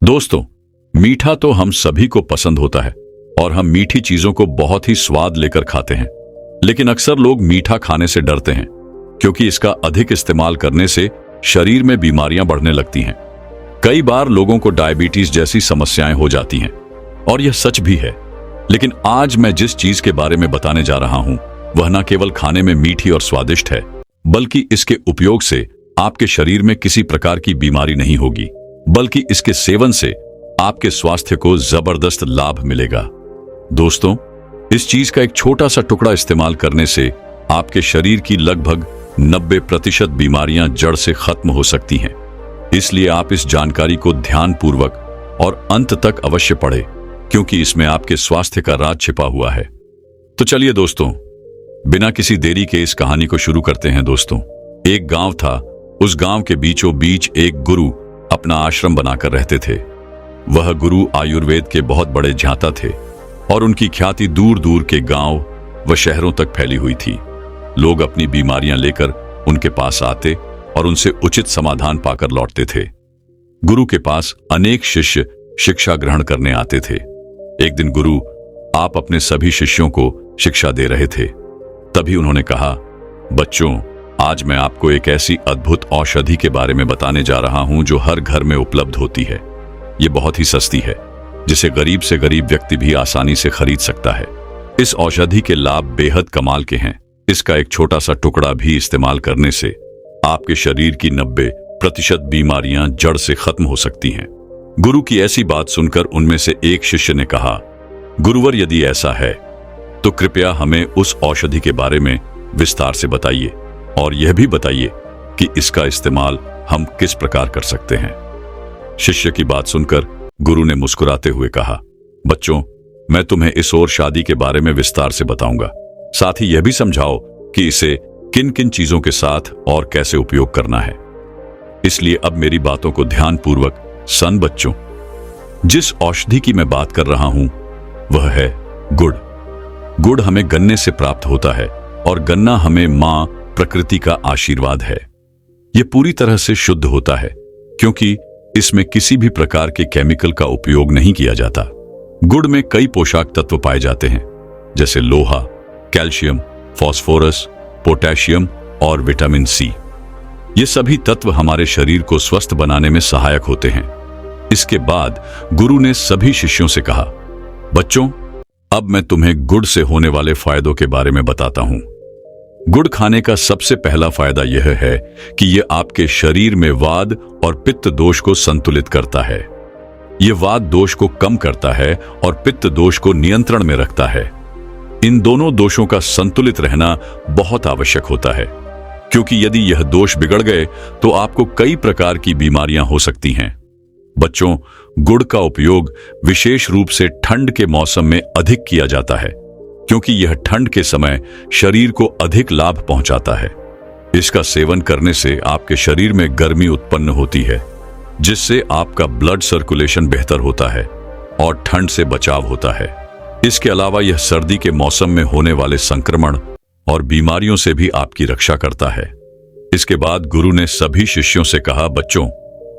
दोस्तों, मीठा तो हम सभी को पसंद होता है और हम मीठी चीजों को बहुत ही स्वाद लेकर खाते हैं। लेकिन अक्सर लोग मीठा खाने से डरते हैं क्योंकि इसका अधिक इस्तेमाल करने से शरीर में बीमारियां बढ़ने लगती हैं। कई बार लोगों को डायबिटीज जैसी समस्याएं हो जाती हैं और यह सच भी है। लेकिन आज मैं जिस चीज के बारे में बताने जा रहा हूं वह न केवल खाने में मीठी और स्वादिष्ट है, बल्कि इसके उपयोग से आपके शरीर में किसी प्रकार की बीमारी नहीं होगी, बल्कि इसके सेवन से आपके स्वास्थ्य को जबरदस्त लाभ मिलेगा। दोस्तों, इस चीज का एक छोटा सा टुकड़ा इस्तेमाल करने से आपके शरीर की लगभग 90% बीमारियां जड़ से खत्म हो सकती हैं। इसलिए आप इस जानकारी को ध्यानपूर्वक और अंत तक अवश्य पढ़ें, क्योंकि इसमें आपके स्वास्थ्य का राज छिपा हुआ है। तो चलिए दोस्तों, बिना किसी देरी के इस कहानी को शुरू करते हैं। दोस्तों, एक गांव था। उस गांव के बीचों बीच एक गुरु अपना आश्रम बनाकर रहते थे। वह गुरु आयुर्वेद के बहुत बड़े ज्ञाता थे और उनकी ख्याति दूर दूर के गांव व शहरों तक फैली हुई थी। लोग अपनी बीमारियां लेकर उनके पास आते और उनसे उचित समाधान पाकर लौटते थे। गुरु के पास अनेक शिष्य शिक्षा ग्रहण करने आते थे। एक दिन गुरु आप अपने सभी शिष्यों को शिक्षा दे रहे थे। तभी उन्होंने कहा, बच्चों, आज मैं आपको एक ऐसी अद्भुत औषधि के बारे में बताने जा रहा हूं जो हर घर में उपलब्ध होती है। ये बहुत ही सस्ती है, जिसे गरीब से गरीब व्यक्ति भी आसानी से खरीद सकता है। इस औषधि के लाभ बेहद कमाल के हैं। इसका एक छोटा सा टुकड़ा भी इस्तेमाल करने से आपके शरीर की 90% बीमारियां जड़ से खत्म हो सकती हैं। गुरु की ऐसी बात सुनकर उनमें से एक शिष्य ने कहा, गुरुवर, यदि ऐसा है तो कृपया हमें उस औषधि के बारे में विस्तार से बताइए और यह भी बताइए कि इसका इस्तेमाल हम किस प्रकार कर सकते हैं। शिष्य की बात सुनकर गुरु ने मुस्कुराते हुए कहा, बच्चों, मैं तुम्हें इस और शादी के बारे में विस्तार से बताऊंगा। साथ ही यह भी समझाओ कि इसे किन किन चीजों के साथ और कैसे उपयोग करना है। इसलिए अब मेरी बातों को ध्यानपूर्वक सुन बच्चों। जिस औषधि की मैं बात कर रहा हूं वह है गुड़। गुड़ हमें गन्ने से प्राप्त होता है और गन्ना हमें मां प्रकृति का आशीर्वाद है। यह पूरी तरह से शुद्ध होता है क्योंकि इसमें किसी भी प्रकार के केमिकल का उपयोग नहीं किया जाता। गुड़ में कई पोषक तत्व पाए जाते हैं, जैसे लोहा, कैल्शियम, फास्फोरस, पोटेशियम और विटामिन सी। ये सभी तत्व हमारे शरीर को स्वस्थ बनाने में सहायक होते हैं। इसके बाद गुरु ने सभी शिष्यों से कहा, बच्चों, अब मैं तुम्हें गुड़ से होने वाले फायदों के बारे में बताता हूं। गुड़ खाने का सबसे पहला फायदा यह है कि यह आपके शरीर में वात और पित्त दोष को संतुलित करता है। यह वात दोष को कम करता है और पित्त दोष को नियंत्रण में रखता है। इन दोनों दोषों का संतुलित रहना बहुत आवश्यक होता है, क्योंकि यदि यह दोष बिगड़ गए तो आपको कई प्रकार की बीमारियां हो सकती हैं। बच्चों, गुड़ का उपयोग विशेष रूप से ठंड के मौसम में अधिक किया जाता है, क्योंकि यह ठंड के समय शरीर को अधिक लाभ पहुंचाता है। इसका सेवन करने से आपके शरीर में गर्मी उत्पन्न होती है, जिससे आपका ब्लड सर्कुलेशन बेहतर होता है और ठंड से बचाव होता है। इसके अलावा यह सर्दी के मौसम में होने वाले संक्रमण और बीमारियों से भी आपकी रक्षा करता है। इसके बाद गुरु ने सभी शिष्यों से कहा, बच्चों,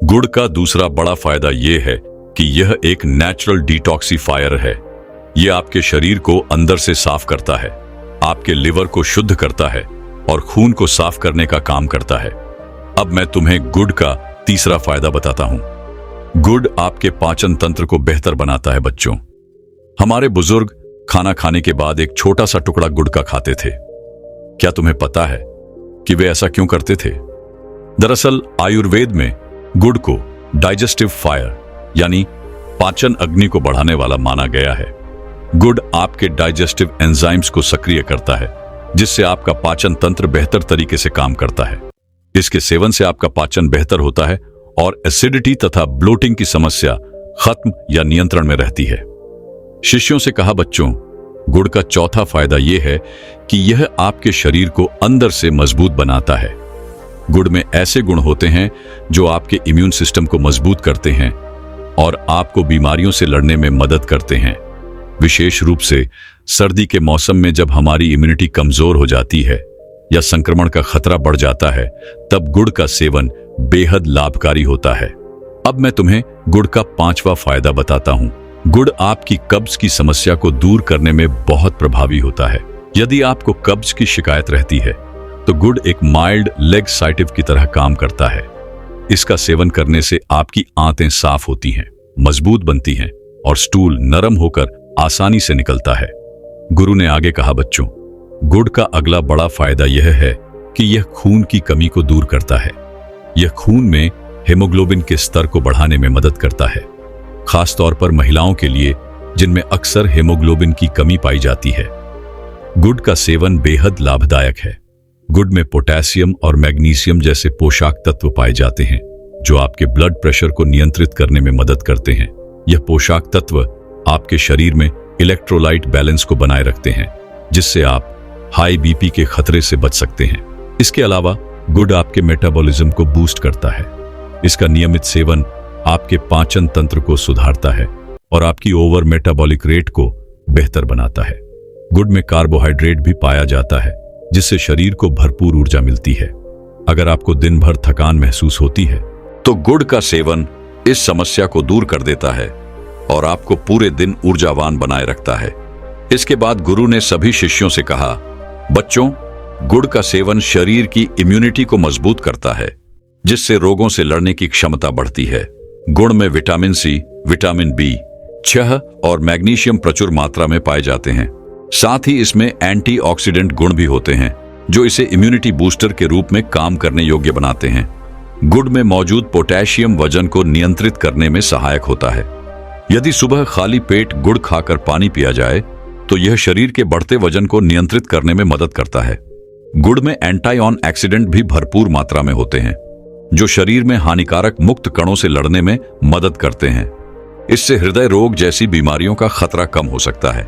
गुड़ का दूसरा बड़ा फायदा यह है कि यह एक नेचुरल डिटॉक्सिफायर है। यह आपके शरीर को अंदर से साफ करता है, आपके लिवर को शुद्ध करता है और खून को साफ करने का काम करता है। अब मैं तुम्हें गुड़ का तीसरा फायदा बताता हूं। गुड़ आपके पाचन तंत्र को बेहतर बनाता है। बच्चों, हमारे बुजुर्ग खाना खाने के बाद एक छोटा सा टुकड़ा गुड़ का खाते थे। क्या तुम्हें पता है कि वे ऐसा क्यों करते थे? दरअसल आयुर्वेद में गुड़ को डाइजेस्टिव फायर यानी पाचन अग्नि को बढ़ाने वाला माना गया है। गुड़ आपके डाइजेस्टिव एंजाइम्स को सक्रिय करता है, जिससे आपका पाचन तंत्र बेहतर तरीके से काम करता है। इसके सेवन से आपका पाचन बेहतर होता है और एसिडिटी तथा ब्लोटिंग की समस्या खत्म या नियंत्रण में रहती है। शिष्यों से कहा, बच्चों, गुड़ का चौथा फायदा यह है कि यह आपके शरीर को अंदर से मजबूत बनाता है। गुड़ में ऐसे गुण होते हैं जो आपके इम्यून सिस्टम को मजबूत करते हैं और आपको बीमारियों से लड़ने में मदद करते हैं। विशेष रूप से सर्दी के मौसम में जब हमारी इम्यूनिटी कमजोर हो जाती है या संक्रमण का खतरा बढ़ जाता है, तब गुड़ का सेवन बेहद लाभकारी होता है। अब मैं तुम्हें गुड़ का 5वां फायदा बताता हूँ। गुड़ आपकी कब्ज की समस्या को दूर करने में बहुत प्रभावी होता है। यदि आपको कब्ज की शिकायत रहती है तो गुड़ एक माइल्ड लेक्सेटिव की तरह काम करता है। इसका सेवन करने से आपकी आंतें साफ होती हैं, मजबूत बनती हैं और स्टूल नरम होकर आसानी से निकलता है। गुरु ने आगे कहा, बच्चों, गुड़ का अगला बड़ा फायदा यह है कि यह खून की कमी को दूर करता है। यह खून में हेमोग्लोबिन के स्तर को बढ़ाने में मदद करता है, खासतौर पर महिलाओं के लिए जिनमें अक्सर हेमोग्लोबिन की कमी पाई जाती है। गुड़ का सेवन बेहद लाभदायक है। गुड़ में पोटेशियम और मैग्नीशियम जैसे पोषक तत्व पाए जाते हैं जो आपके ब्लड प्रेशर को नियंत्रित करने में मदद करते हैं। यह पोषक तत्व आपके शरीर में इलेक्ट्रोलाइट बैलेंस को बनाए रखते हैं, जिससे आप हाई बीपी के खतरे से बच सकते हैं। इसके अलावा गुड़ आपके मेटाबॉलिज्म को बूस्ट करता है। इसका नियमित सेवन आपके पाचन तंत्र को सुधारता है और आपकी ओवर मेटाबॉलिक रेट को बेहतर बनाता है। गुड़ में कार्बोहाइड्रेट भी पाया जाता है, जिससे शरीर को भरपूर ऊर्जा मिलती है। अगर आपको दिन भर थकान महसूस होती है तो गुड़ का सेवन इस समस्या को दूर कर देता है और आपको पूरे दिन ऊर्जावान बनाए रखता है। इसके बाद गुरु ने सभी शिष्यों से कहा, बच्चों, गुड़ का सेवन शरीर की इम्यूनिटी को मजबूत करता है, जिससे रोगों से लड़ने की क्षमता बढ़ती है। गुड़ में विटामिन सी, विटामिन B6 और मैग्नीशियम प्रचुर मात्रा में पाए जाते हैं। साथ ही इसमें एंटीऑक्सीडेंट गुण भी होते हैं जो इसे इम्यूनिटी बूस्टर के रूप में काम करने योग्य बनाते हैं। गुड़ में मौजूद पोटेशियम वजन को नियंत्रित करने में सहायक होता है। यदि सुबह खाली पेट गुड़ खाकर पानी पिया जाए तो यह शरीर के बढ़ते वजन को नियंत्रित करने में मदद करता है। गुड़ में एंटायन ऑक्सीडेंट भी भरपूर मात्रा में होते हैं जो शरीर में हानिकारक मुक्त कणों से लड़ने में मदद करते हैं। इससे हृदय रोग जैसी बीमारियों का खतरा कम हो सकता है।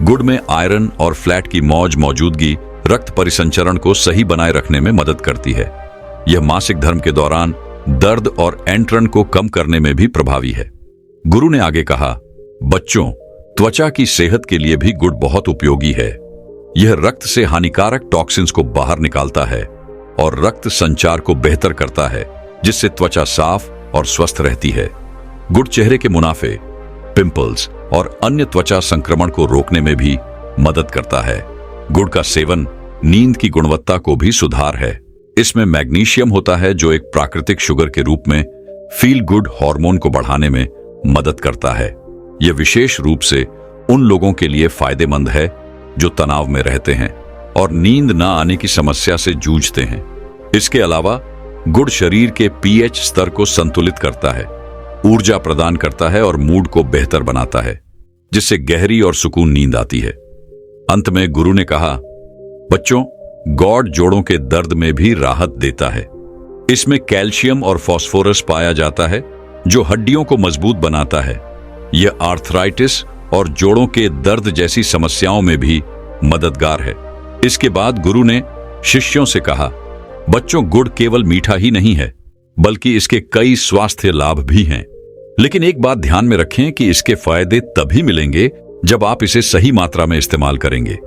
गुड़ में आयरन और फ्लैट की मौजूदगी रक्त परिसंचरण को सही बनाए रखने में मदद करती है। यह मासिक धर्म के दौरान दर्द और एंट्रन को कम करने में भी प्रभावी है। गुरु ने आगे कहा, बच्चों, त्वचा की सेहत के लिए भी गुड़ बहुत उपयोगी है। यह रक्त से हानिकारक टॉक्सिन्स को बाहर निकालता है और रक्त संचार को बेहतर करता है, जिससे त्वचा साफ और स्वस्थ रहती है। गुड़ चेहरे के मुनाफे, पिंपल्स और अन्य त्वचा संक्रमण को रोकने में भी मदद करता है। गुड़ का सेवन नींद की गुणवत्ता को भी सुधार है। इसमें मैग्नीशियम होता है जो एक प्राकृतिक शुगर के रूप में फील गुड हार्मोन को बढ़ाने में मदद करता है। यह विशेष रूप से उन लोगों के लिए फायदेमंद है जो तनाव में रहते हैं और नींद न आने की समस्या से जूझते हैं। इसके अलावा गुड़ शरीर के pH स्तर को संतुलित करता है, ऊर्जा प्रदान करता है और मूड को बेहतर बनाता है, जिससे गहरी और सुकून नींद आती है। अंत में गुरु ने कहा, बच्चों, गुड़ जोड़ों के दर्द में भी राहत देता है। इसमें कैल्शियम और फास्फोरस पाया जाता है जो हड्डियों को मजबूत बनाता है। यह आर्थराइटिस और जोड़ों के दर्द जैसी समस्याओं में भी मददगार है। इसके बाद गुरु ने शिष्यों से कहा, बच्चों, गुड़ केवल मीठा ही नहीं है बल्कि इसके कई स्वास्थ्य लाभ भी हैं। लेकिन एक बात ध्यान में रखें कि इसके फायदे तभी मिलेंगे जब आप इसे सही मात्रा में इस्तेमाल करेंगे।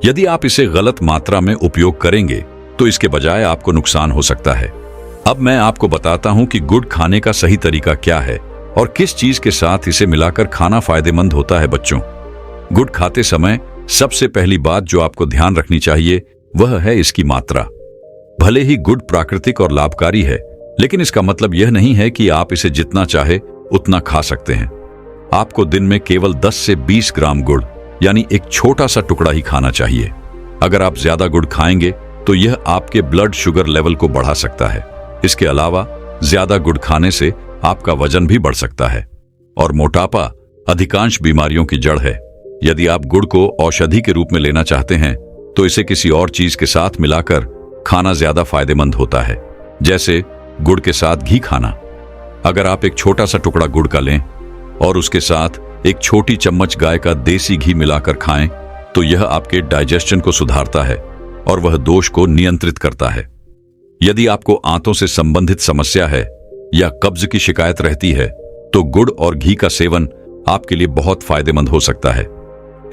यदि आप इसे गलत मात्रा में उपयोग करेंगे तो इसके बजाय आपको नुकसान हो सकता है। अब मैं आपको बताता हूं कि गुड़ खाने का सही तरीका क्या है और किस चीज के साथ इसे मिलाकर खाना फायदेमंद होता है। बच्चों, गुड़ खाते समय सबसे पहली बात जो आपको ध्यान रखनी चाहिए वह है इसकी मात्रा। भले ही गुड़ प्राकृतिक और लाभकारी है, लेकिन इसका मतलब यह नहीं है कि आप इसे जितना चाहे उतना खा सकते हैं। आपको दिन में केवल 10 से 20 ग्राम गुड़ यानी एक छोटा सा टुकड़ा ही खाना चाहिए। अगर आप ज्यादा गुड़ खाएंगे तो यह आपके ब्लड शुगर लेवल को बढ़ा सकता है। इसके अलावा ज्यादा गुड़ खाने से आपका वजन भी बढ़ सकता है और मोटापा अधिकांश बीमारियों की जड़ है। यदि आप गुड़ को औषधि के रूप में लेना चाहते हैं तो इसे किसी और चीज के साथ मिलाकर खाना ज्यादा फायदेमंद होता है, जैसे गुड़ के साथ घी खाना। अगर आप एक छोटा सा टुकड़ा गुड़ का लें और उसके साथ एक छोटी चम्मच गाय का देसी घी मिलाकर खाएं तो यह आपके डाइजेशन को सुधारता है और वह दोष को नियंत्रित करता है। यदि आपको आंतों से संबंधित समस्या है या कब्ज की शिकायत रहती है तो गुड़ और घी का सेवन आपके लिए बहुत फायदेमंद हो सकता है।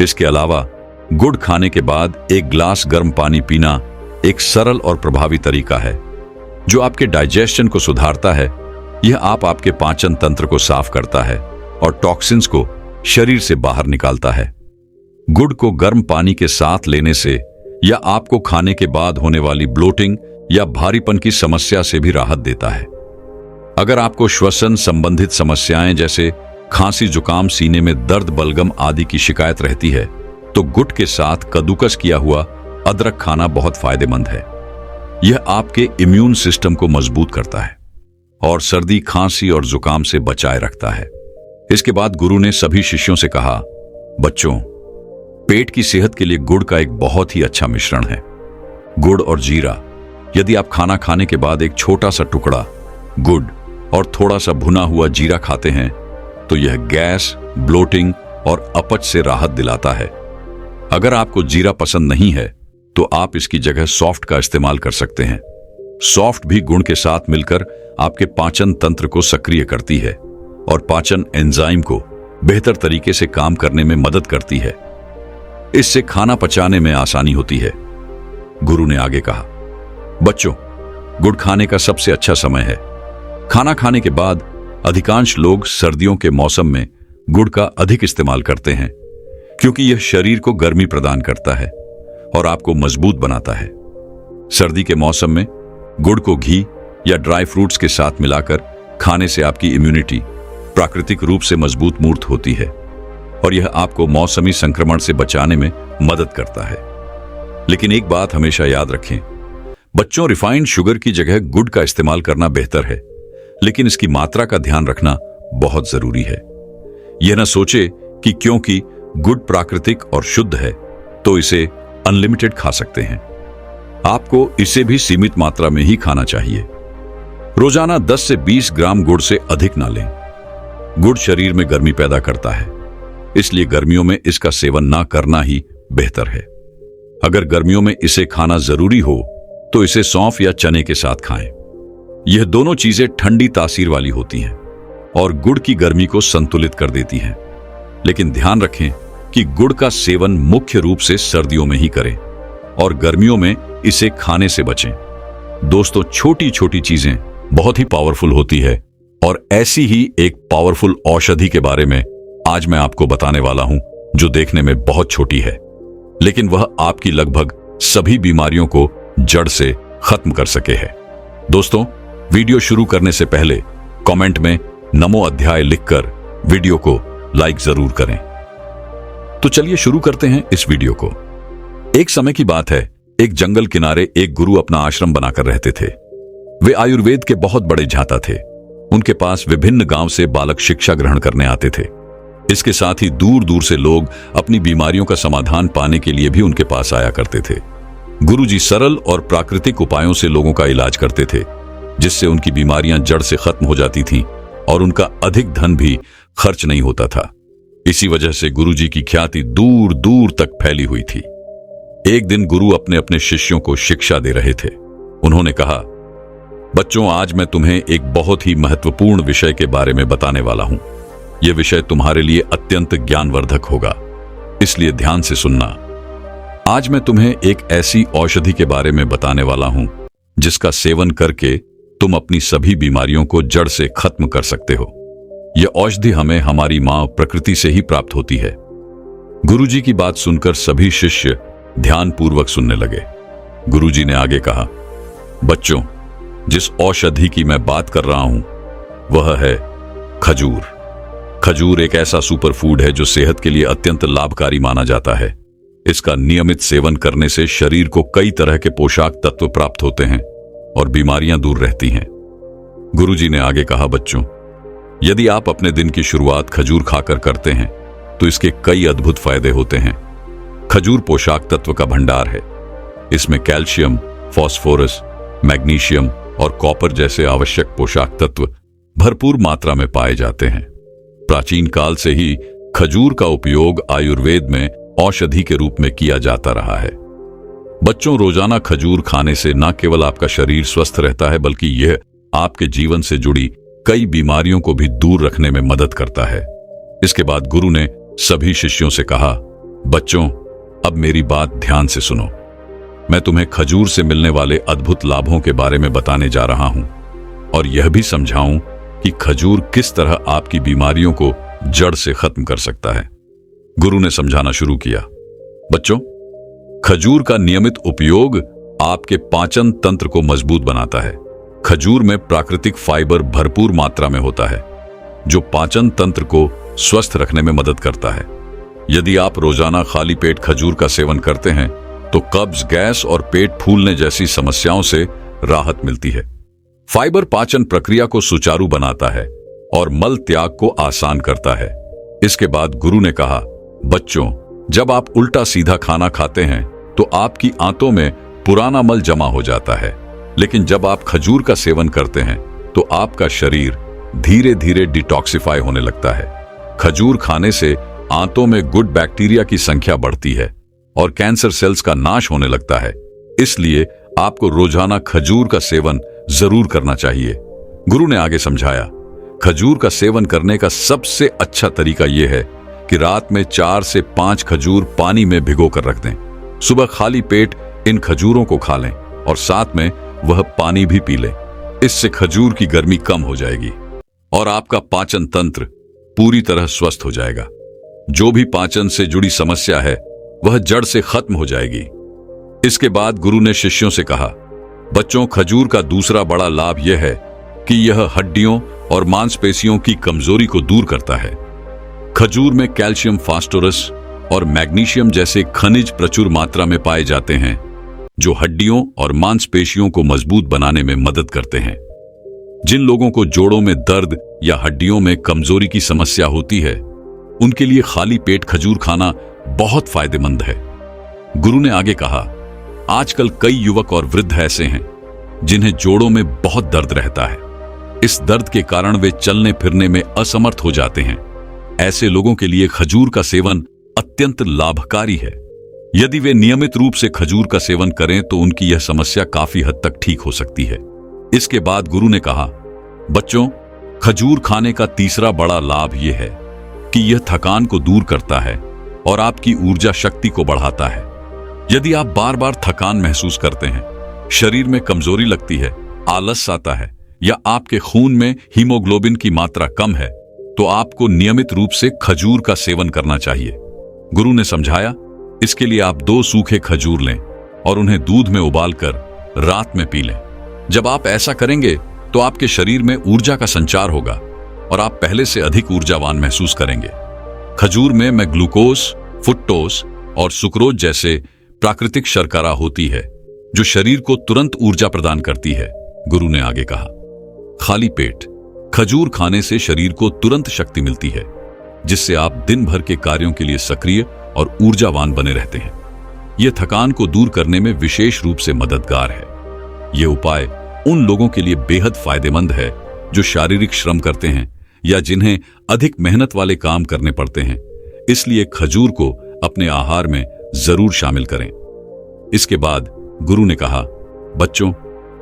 इसके अलावा गुड़ खाने के बाद एक ग्लास गर्म पानी पीना एक सरल और प्रभावी तरीका है जो आपके डाइजेशन को सुधारता है यह आपके पाचन तंत्र को साफ करता है और टॉक्सिन्स को शरीर से बाहर निकालता है। गुड़ को गर्म पानी के साथ लेने से या आपको खाने के बाद होने वाली ब्लोटिंग या भारीपन की समस्या से भी राहत देता है। अगर आपको श्वसन संबंधित समस्याएं जैसे खांसी, जुकाम, सीने में दर्द, बलगम आदि की शिकायत रहती है तो गुड़ के साथ कद्दूकस किया हुआ अदरक खाना बहुत फायदेमंद है। यह आपके इम्यून सिस्टम को मजबूत करता है और सर्दी, खांसी और जुकाम से बचाए रखता है। इसके बाद गुरु ने सभी शिष्यों से कहा, बच्चों, पेट की सेहत के लिए गुड़ का एक बहुत ही अच्छा मिश्रण है। गुड़ और जीरा। यदि आप खाना खाने के बाद एक छोटा सा टुकड़ा गुड़ और थोड़ा सा भुना हुआ जीरा खाते हैं तो यह गैस, ब्लोटिंग और अपच से राहत दिलाता है। अगर आपको जीरा पसंद नहीं है तो आप इसकी जगह सॉफ्ट का इस्तेमाल कर सकते हैं। सॉफ्ट भी गुड़ के साथ मिलकर आपके पाचन तंत्र को सक्रिय करती है और पाचन एंजाइम को बेहतर तरीके से काम करने में मदद करती है। इससे खाना पचाने में आसानी होती है। गुरु ने आगे कहा, बच्चों, गुड़ खाने का सबसे अच्छा समय है खाना खाने के बाद। अधिकांश लोग सर्दियों के मौसम में गुड़ का अधिक इस्तेमाल करते हैं क्योंकि यह शरीर को गर्मी प्रदान करता है और आपको मजबूत बनाता है। सर्दी के मौसम में गुड़ को घी या ड्राई फ्रूट्स के साथ मिलाकर खाने से आपकी इम्यूनिटी प्राकृतिक रूप से मजबूत मूर्त होती है और यह आपको मौसमी संक्रमण से बचाने में मदद करता है। लेकिन एक बात हमेशा याद रखें, बच्चों, रिफाइंड शुगर की जगह गुड़ का इस्तेमाल करना बेहतर है, लेकिन इसकी मात्रा का ध्यान रखना बहुत जरूरी है। यह न सोचे कि क्योंकि गुड़ प्राकृतिक और शुद्ध है तो इसे अनलिमिटेड खा सकते हैं। आपको इसे भी सीमित मात्रा में ही खाना चाहिए। रोजाना 10 से 20 ग्राम गुड़ से अधिक ना लें। गुड़ शरीर में गर्मी पैदा करता है, इसलिए गर्मियों में इसका सेवन ना करना ही बेहतर है। अगर गर्मियों में इसे खाना जरूरी हो तो इसे सौंफ या चने के साथ खाएं। यह दोनों चीजें ठंडी तासीर वाली होती हैं और गुड़ की गर्मी को संतुलित कर देती हैं। लेकिन ध्यान रखें कि गुड़ का सेवन मुख्य रूप से सर्दियों में ही करें और गर्मियों में इसे खाने से बचें। दोस्तों, छोटी छोटी चीजें बहुत ही पावरफुल होती है और ऐसी ही एक पावरफुल औषधि के बारे में आज मैं आपको बताने वाला हूं जो देखने में बहुत छोटी है, लेकिन वह आपकी लगभग सभी बीमारियों को जड़ से खत्म कर सके है। दोस्तों, वीडियो शुरू करने से पहले कमेंट में नमो अध्याय लिखकर वीडियो को लाइक जरूर करें। तो चलिए शुरू करते हैं इस वीडियो को। एक समय की बात है, एक जंगल किनारे एक गुरु अपना आश्रम बनाकर रहते थे। वे आयुर्वेद के बहुत बड़े झाता थे। उनके पास विभिन्न गांव से बालक शिक्षा ग्रहण करने आते थे। इसके साथ ही दूर दूर से लोग अपनी बीमारियों का समाधान पाने के लिए भी उनके पास आया करते थे। गुरुजी सरल और प्राकृतिक उपायों से लोगों का इलाज करते थे, जिससे उनकी बीमारियां जड़ से खत्म हो जाती थीं और उनका अधिक धन भी खर्च नहीं होता था। इसी वजह से गुरुजी की ख्याति दूर दूर तक फैली हुई थी। एक दिन गुरु अपने अपने शिष्यों को शिक्षा दे रहे थे। उन्होंने कहा, बच्चों, आज मैं तुम्हें एक बहुत ही महत्वपूर्ण विषय के बारे में बताने वाला हूं। यह विषय तुम्हारे लिए अत्यंत ज्ञानवर्धक होगा, इसलिए ध्यान से सुनना। आज मैं तुम्हें एक ऐसी औषधि के बारे में बताने वाला हूं जिसका सेवन करके तुम अपनी सभी बीमारियों को जड़ से खत्म कर सकते हो। यह औषधि हमें हमारी मां प्रकृति से ही प्राप्त होती है। गुरुजी की बात सुनकर सभी शिष्य ध्यानपूर्वक सुनने लगे। गुरुजी ने आगे कहा, बच्चों, जिस औषधि की मैं बात कर रहा हूं वह है खजूर। खजूर एक ऐसा सुपर फूड है जो सेहत के लिए अत्यंत लाभकारी माना जाता है। इसका नियमित सेवन करने से शरीर को कई तरह के पोषक तत्व प्राप्त होते हैं और बीमारियां दूर रहती हैं। गुरुजी ने आगे कहा, बच्चों, यदि आप अपने दिन की शुरुआत खजूर खाकर करते हैं तो इसके कई अद्भुत फायदे होते हैं। खजूर पोषक तत्व का भंडार है। इसमें कैल्शियम, फास्फोरस, मैग्नीशियम और कॉपर जैसे आवश्यक पोषक तत्व भरपूर मात्रा में पाए जाते हैं। प्राचीन काल से ही खजूर का उपयोग आयुर्वेद में औषधि के रूप में किया जाता रहा है। बच्चों, रोजाना खजूर खाने से न केवल आपका शरीर स्वस्थ रहता है बल्कि यह आपके जीवन से जुड़ी कई बीमारियों को भी दूर रखने में मदद करता है। इसके बाद गुरु ने सभी शिष्यों से कहा, बच्चों, अब मेरी बात ध्यान से सुनो। मैं तुम्हें खजूर से मिलने वाले अद्भुत लाभों के बारे में बताने जा रहा हूं और यह भी समझाऊं कि खजूर किस तरह आपकी बीमारियों को जड़ से खत्म कर सकता है। गुरु ने समझाना शुरू किया, बच्चों, खजूर का नियमित उपयोग आपके पाचन तंत्र को मजबूत बनाता है। खजूर में प्राकृतिक फाइबर भरपूर मात्रा में होता है, जो पाचन तंत्र को स्वस्थ रखने में मदद करता है। यदि आप रोजाना खाली पेट खजूर का सेवन करते हैं तो कब्ज, गैस और पेट फूलने जैसी समस्याओं से राहत मिलती है। फाइबर पाचन प्रक्रिया को सुचारू बनाता है और मल त्याग को आसान करता है। इसके बाद गुरु ने कहा, बच्चों, जब आप उल्टा सीधा खाना खाते हैं तो आपकी आंतों में पुराना मल जमा हो जाता है, लेकिन जब आप खजूर का सेवन करते हैं तो आपका शरीर धीरे धीरे डिटॉक्सिफाई होने लगता है। खजूर खाने से आंतों में गुड बैक्टीरिया की संख्या बढ़ती है और कैंसर सेल्स का नाश होने लगता है। इसलिए आपको रोजाना खजूर का सेवन जरूर करना चाहिए। गुरु ने आगे समझाया, खजूर का सेवन करने का सबसे अच्छा तरीका यह है कि रात में 4 से 5 खजूर पानी में भिगो कर रख दें। सुबह खाली पेट इन खजूरों को खा लें और साथ में वह पानी भी पी लें। इससे खजूर की गर्मी कम हो जाएगी और आपका पाचन तंत्र पूरी तरह स्वस्थ हो जाएगा। जो भी पाचन से जुड़ी समस्या है वह जड़ से खत्म हो जाएगी। इसके बाद गुरु ने शिष्यों से कहा, बच्चों, खजूर का दूसरा बड़ा लाभ यह है कि यह हड्डियों और मांसपेशियों की कमजोरी को दूर करता है। खजूर में कैल्शियम, फास्फोरस और मैग्नीशियम जैसे खनिज प्रचुर मात्रा में पाए जाते हैं, जो हड्डियों और मांसपेशियों को मजबूत बनाने में मदद करते हैं। जिन लोगों को जोड़ों में दर्द या हड्डियों में कमजोरी की समस्या होती है, उनके लिए खाली पेट खजूर खाना बहुत फायदेमंद है। गुरु ने आगे कहा, आजकल कई युवक और वृद्ध ऐसे हैं जिन्हें जोड़ों में बहुत दर्द रहता है। इस दर्द के कारण वे चलने फिरने में असमर्थ हो जाते हैं। ऐसे लोगों के लिए खजूर का सेवन अत्यंत लाभकारी है। यदि वे नियमित रूप से खजूर का सेवन करें तो उनकी यह समस्या काफी हद तक ठीक हो सकती है। इसके बाद गुरु ने कहा, बच्चों, खजूर खाने का तीसरा बड़ा लाभ यह है कि यह थकान को दूर करता है और आपकी ऊर्जा शक्ति को बढ़ाता है। यदि आप बार बार थकान महसूस करते हैं, शरीर में कमजोरी लगती है, आलस आता है या आपके खून में हीमोग्लोबिन की मात्रा कम है, तो आपको नियमित रूप से खजूर का सेवन करना चाहिए। गुरु ने समझाया, इसके लिए आप 2 सूखे खजूर लें और उन्हें दूध में उबालकर रात में पी लें। जब आप ऐसा करेंगे तो आपके शरीर में ऊर्जा का संचार होगा और आप पहले से अधिक ऊर्जावान महसूस करेंगे। खजूर में ग्लूकोज, फ्रुक्टोज और सुक्रोज जैसे प्राकृतिक शर्करा होती है, जो शरीर को तुरंत ऊर्जा प्रदान करती है। गुरु ने आगे कहा, खाली पेट खजूर खाने से शरीर को तुरंत शक्ति मिलती है, जिससे आप दिन भर के कार्यों के लिए सक्रिय और ऊर्जावान बने रहते हैं। यह थकान को दूर करने में विशेष रूप से मददगार है। यह उपाय उन लोगों के लिए बेहद फायदेमंद है जो शारीरिक श्रम करते हैं या जिन्हें अधिक मेहनत वाले काम करने पड़ते हैं। इसलिए खजूर को अपने आहार में जरूर शामिल करें। इसके बाद गुरु ने कहा, बच्चों,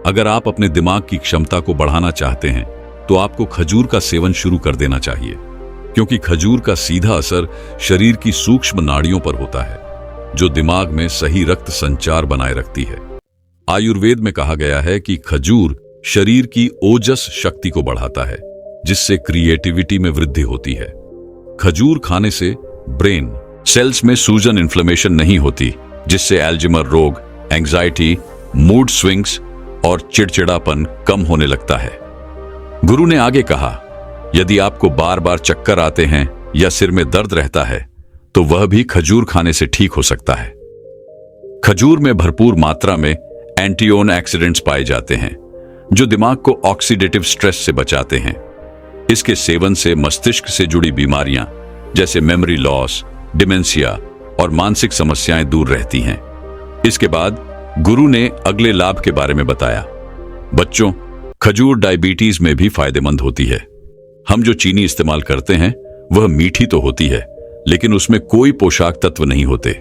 अगर आप अपने दिमाग की क्षमता को बढ़ाना चाहते हैं तो आपको खजूर का सेवन शुरू कर देना चाहिए, क्योंकि खजूर का सीधा असर शरीर की सूक्ष्म नाड़ियों पर होता है, जो दिमाग में सही रक्त संचार बनाए रखती है। आयुर्वेद में कहा गया है कि खजूर शरीर की ओजस शक्ति को बढ़ाता है, जिससे क्रिएटिविटी में वृद्धि होती है। खजूर खाने से ब्रेन सेल्स में सूजन, इन्फ्लेमेशन नहीं होती, जिससे एल्जाइमर रोग, एंजाइटी, मूड स्विंग्स और चिड़चिड़ापन कम होने लगता है। गुरु ने आगे कहा, यदि आपको बार बार चक्कर आते हैं या सिर में दर्द रहता है तो वह भी खजूर खाने से ठीक हो सकता है। खजूर में भरपूर मात्रा में एंटीऑक्सीडेंट्स पाए जाते हैं, जो दिमाग को ऑक्सीडेटिव स्ट्रेस से बचाते हैं। इसके सेवन से मस्तिष्क से जुड़ी बीमारियां जैसे मेमोरी लॉस, डिमेंशिया और मानसिक समस्याएं दूर रहती हैं। इसके बाद गुरु ने अगले लाभ के बारे में बताया, बच्चों, खजूर डायबिटीज में भी फायदेमंद होती है। हम जो चीनी इस्तेमाल करते हैं वह मीठी तो होती है, लेकिन उसमें कोई पोषक तत्व नहीं होते,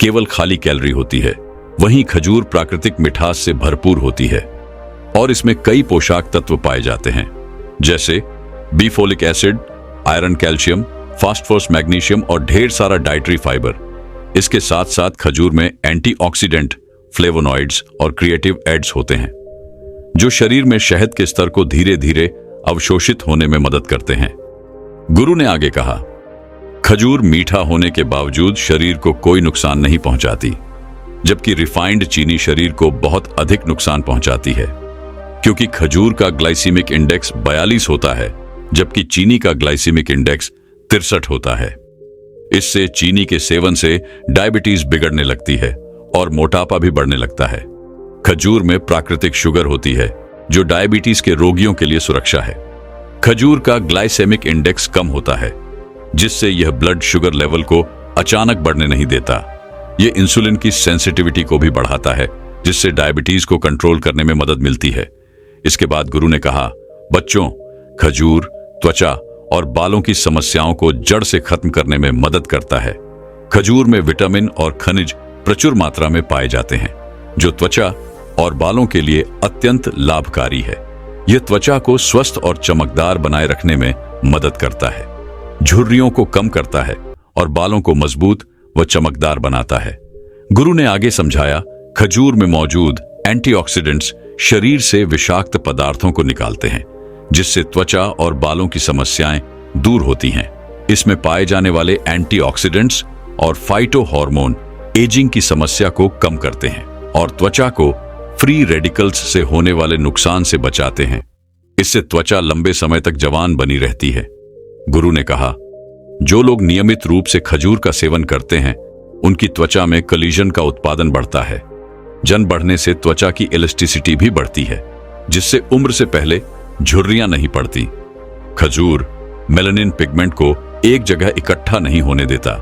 केवल खाली कैलोरी होती है। वहीं खजूर प्राकृतिक मिठास से भरपूर होती है और इसमें कई पोषक तत्व पाए जाते हैं, जैसे B folic acid, iron, calcium, phosphorus, magnesium और ढेर सारा डाइटरी फाइबर। इसके साथ साथ खजूर में एंटीऑक्सीडेंट, फ्लेवोनॉइड्स और क्रिएटिव एड्स होते हैं, जो शरीर में शहद के स्तर को धीरे धीरे अवशोषित होने में मदद करते हैं। गुरु ने आगे कहा, खजूर मीठा होने के बावजूद शरीर को कोई नुकसान नहीं पहुंचाती, जबकि रिफाइंड चीनी शरीर को बहुत अधिक नुकसान पहुंचाती है, क्योंकि खजूर का ग्लाइसीमिक इंडेक्स 42 होता है, जबकि चीनी का ग्लाइसीमिक इंडेक्स 63 होता है। इससे चीनी के सेवन से डायबिटीज बिगड़ने लगती है और मोटापा भी बढ़ने लगता है। खजूर में प्राकृतिक शुगर होती है, जो डायबिटीज के रोगियों के लिए सुरक्षा है। खजूर का ग्लाइसेमिक इंडेक्स कम होता है, जिससे यह ब्लड शुगर लेवल को अचानक बढ़ने नहीं देता। यह इंसुलिन की सेंसिटिविटी को भी बढ़ाता है, जिससे डायबिटीज को कंट्रोल करने में मदद मिलती है। इसके बाद गुरु ने कहा, बच्चों, खजूर त्वचा और बालों की समस्याओं को जड़ से खत्म करने में मदद करता है। खजूर में विटामिन और खनिज प्रचुर मात्रा में पाए जाते हैं, जो त्वचा और बालों के लिए अत्यंत लाभकारी है। यह त्वचा को स्वस्थ और चमकदार बनाए रखने में मदद करता है, झुर्रियों को कम करता है और बालों को मजबूत व चमकदार बनाता है। गुरु ने आगे समझाया, खजूर में मौजूद एंटीऑक्सीडेंट्स शरीर से विषाक्त पदार्थों को निकालते हैं, जिससे त्वचा और बालों की समस्याएं दूर होती हैं। इसमें पाए जाने वाले एंटीऑक्सीडेंट्स और फाइटो हार्मोन एजिंग की समस्या को कम करते हैं और त्वचा को फ्री रेडिकल्स से होने वाले नुकसान से बचाते हैं। इससे त्वचा लंबे समय तक जवान बनी रहती है। गुरु ने कहा, जो लोग नियमित रूप से खजूर का सेवन करते हैं, उनकी त्वचा में कोलेजन का उत्पादन बढ़ता है। जन बढ़ने से त्वचा की इलास्टिसिटी भी बढ़ती है, जिससे उम्र से पहले झुर्रियां नहीं पड़ती। खजूर मेलानिन पिगमेंट को एक जगह इकट्ठा नहीं होने देता,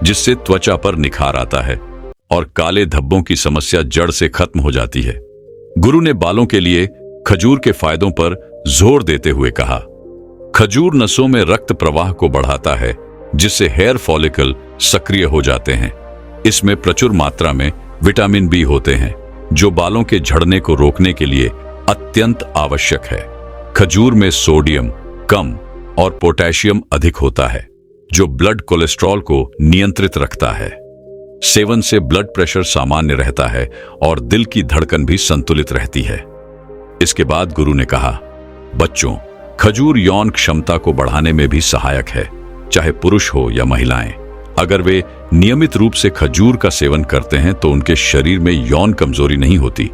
जिससे त्वचा पर निखार आता है और काले धब्बों की समस्या जड़ से खत्म हो जाती है। गुरु ने बालों के लिए खजूर के फायदों पर जोर देते हुए कहा, खजूर नसों में रक्त प्रवाह को बढ़ाता है, जिससे हेयर फॉलिकल सक्रिय हो जाते हैं। इसमें प्रचुर मात्रा में विटामिन बी होते हैं, जो बालों के झड़ने को रोकने के लिए अत्यंत आवश्यक है। खजूर में सोडियम कम और पोटेशियम अधिक होता है, जो ब्लड कोलेस्ट्रॉल को नियंत्रित रखता है। सेवन से ब्लड प्रेशर सामान्य रहता है और दिल की धड़कन भी संतुलित रहती है। इसके बाद गुरु ने कहा, बच्चों, खजूर यौन क्षमता को बढ़ाने में भी सहायक है, चाहे पुरुष हो या महिलाएं। अगर वे नियमित रूप से खजूर का सेवन करते हैं तो उनके शरीर में यौन कमजोरी नहीं होती।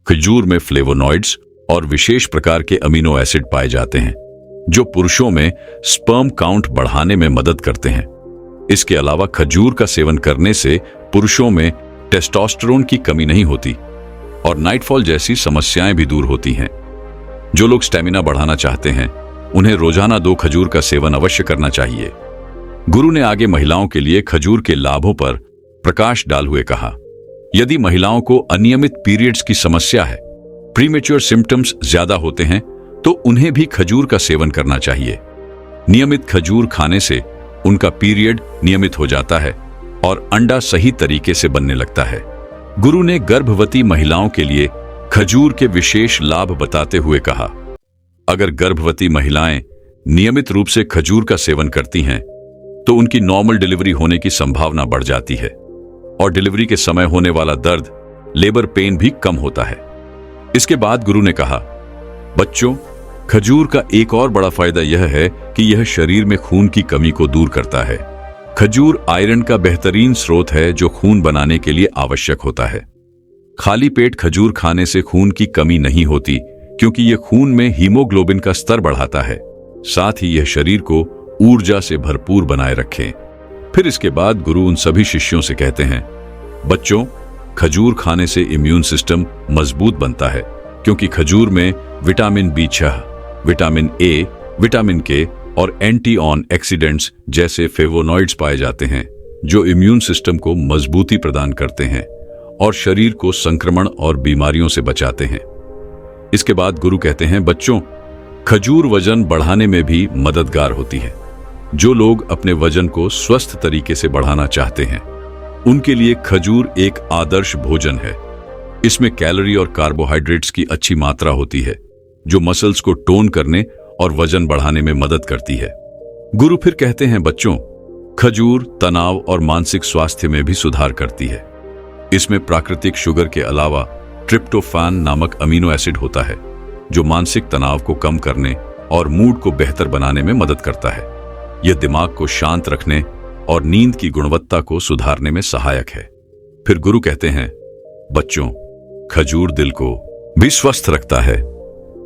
खजूर में फ्लेवोनॉइड्स और विशेष प्रकार के अमीनो एसिड पाए जाते हैं, जो पुरुषों में स्पर्म काउंट बढ़ाने में मदद करते हैं। इसके अलावा खजूर का सेवन करने से पुरुषों में टेस्टोस्टेरोन की कमी नहीं होती और नाइटफॉल जैसी समस्याएं भी दूर होती हैं। जो लोग स्टेमिना बढ़ाना चाहते हैं, उन्हें रोजाना 2 खजूर का सेवन अवश्य करना चाहिए। गुरु ने आगे महिलाओं के लिए खजूर के लाभों पर प्रकाश डाल हुए कहा, यदि महिलाओं को अनियमित पीरियड्स की समस्या है, प्रीमेच्योर सिम्टम्स ज्यादा होते हैं, तो उन्हें भी खजूर का सेवन करना चाहिए। नियमित खजूर खाने से उनका पीरियड नियमित हो जाता है और अंडा सही तरीके से बनने लगता है। गुरु ने गर्भवती महिलाओं के लिए खजूर के विशेष लाभ बताते हुए कहा, अगर गर्भवती महिलाएं नियमित रूप से खजूर का सेवन करती हैं, तो उनकी नॉर्मल डिलीवरी होने की संभावना बढ़ जाती है और डिलीवरी के समय होने वाला दर्द, लेबर पेन भी कम होता है। इसके बाद गुरु ने कहा, बच्चों, खजूर का एक और बड़ा फायदा यह है कि यह शरीर में खून की कमी को दूर करता है। खजूर आयरन का बेहतरीन स्रोत है, जो खून बनाने के लिए आवश्यक होता है। खाली पेट खजूर खाने से खून की कमी नहीं होती, क्योंकि यह खून में हीमोग्लोबिन का स्तर बढ़ाता है। साथ ही यह शरीर को ऊर्जा से भरपूर बनाए रखे। फिर इसके बाद गुरु उन सभी शिष्यों से कहते हैं, बच्चों, खजूर खाने से इम्यून सिस्टम मजबूत बनता है, क्योंकि खजूर में vitamin B6, vitamin A, vitamin के और एंटी-ऑक्सीडेंट्स जैसे फ्लेवोनॉइड्स पाए जाते हैं, जो इम्यून सिस्टम को मजबूती प्रदान करते हैं और शरीर को संक्रमण और बीमारियों से बचाते हैं। इसके बाद गुरु कहते हैं, बच्चों, खजूर वजन बढ़ाने में भी मददगार होती है। जो लोग अपने वजन को स्वस्थ तरीके से बढ़ाना चाहते हैं, उनके लिए खजूर एक आदर्श भोजन है। इसमें कैलोरी और कार्बोहाइड्रेट्स की अच्छी मात्रा होती है, जो मसल्स को टोन करने और वजन बढ़ाने में मदद करती है। गुरु फिर कहते हैं, बच्चों, खजूर तनाव और मानसिक स्वास्थ्य में भी सुधार करती है। इसमें प्राकृतिक शुगर के अलावा ट्रिप्टोफैन नामक अमीनो एसिड होता है, जो मानसिक तनाव को कम करने और मूड को बेहतर बनाने में मदद करता है। यह दिमाग को शांत रखने और नींद की गुणवत्ता को सुधारने में सहायक है। फिर गुरु कहते हैं, बच्चों, खजूर दिल को भी स्वस्थ रखता है।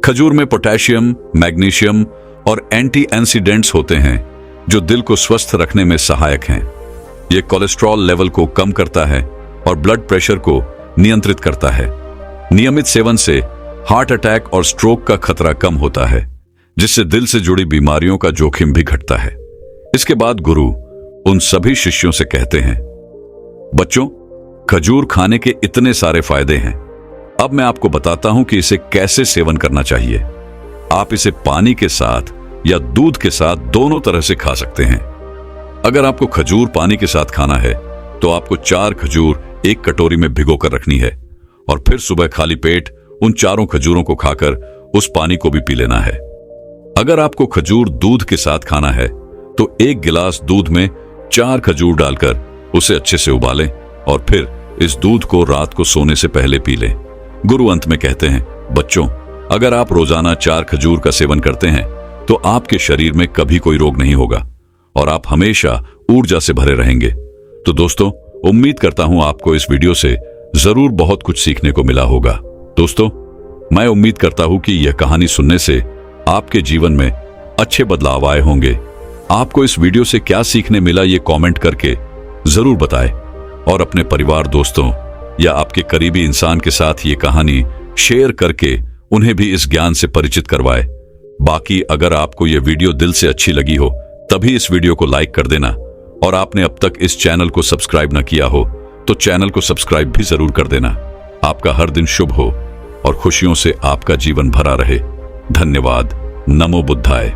खजूर में पोटेशियम, मैग्नीशियम और एंटी ऑक्सीडेंट्स होते हैं जो दिल को स्वस्थ रखने में सहायक हैं। यह कोलेस्ट्रॉल लेवल को कम करता है और ब्लड प्रेशर को नियंत्रित करता है। नियमित सेवन से हार्ट अटैक और स्ट्रोक का खतरा कम होता है, जिससे दिल से जुड़ी बीमारियों का जोखिम भी घटता है। इसके बाद गुरु उन सभी शिष्यों से कहते हैं, बच्चों, खजूर खाने के इतने सारे फायदे हैं। अब मैं आपको बताता हूं कि इसे कैसे सेवन करना चाहिए। आप इसे पानी के साथ या दूध के साथ दोनों तरह से खा सकते हैं। अगर आपको खजूर पानी के साथ खाना है तो आपको 4 खजूर एक कटोरी में भिगोकर रखनी है और फिर सुबह खाली पेट उन 4 खजूरों को खाकर उस पानी को भी पी लेना है। अगर आपको खजूर दूध के साथ खाना है तो 1 गिलास दूध में 4 खजूर डालकर उसे अच्छे से उबालें और फिर इस दूध को रात को सोने से पहले पी लें। गुरु अंत में कहते हैं, बच्चों, अगर आप रोजाना 4 खजूर का सेवन करते हैं तो आपके शरीर में कभी कोई रोग नहीं होगा और आप हमेशा ऊर्जा से भरे रहेंगे। तो दोस्तों, उम्मीद करता हूं आपको इस वीडियो से जरूर बहुत कुछ सीखने को मिला होगा। दोस्तों, मैं उम्मीद करता हूं कि यह कहानी सुनने से आपके जीवन में अच्छे बदलाव आए होंगे। आपको इस वीडियो से क्या सीखने मिला ये कमेंट करके जरूर बताएं और अपने परिवार, दोस्तों या आपके करीबी इंसान के साथ ये कहानी शेयर करके उन्हें भी इस ज्ञान से परिचित करवाएं। बाकी अगर आपको ये वीडियो दिल से अच्छी लगी हो तभी इस वीडियो को लाइक कर देना और आपने अब तक इस चैनल को सब्सक्राइब न किया हो तो चैनल को सब्सक्राइब भी जरूर कर देना। आपका हर दिन शुभ हो और खुशियों से आपका जीवन भरा रहे। धन्यवाद। नमो बुद्धाय।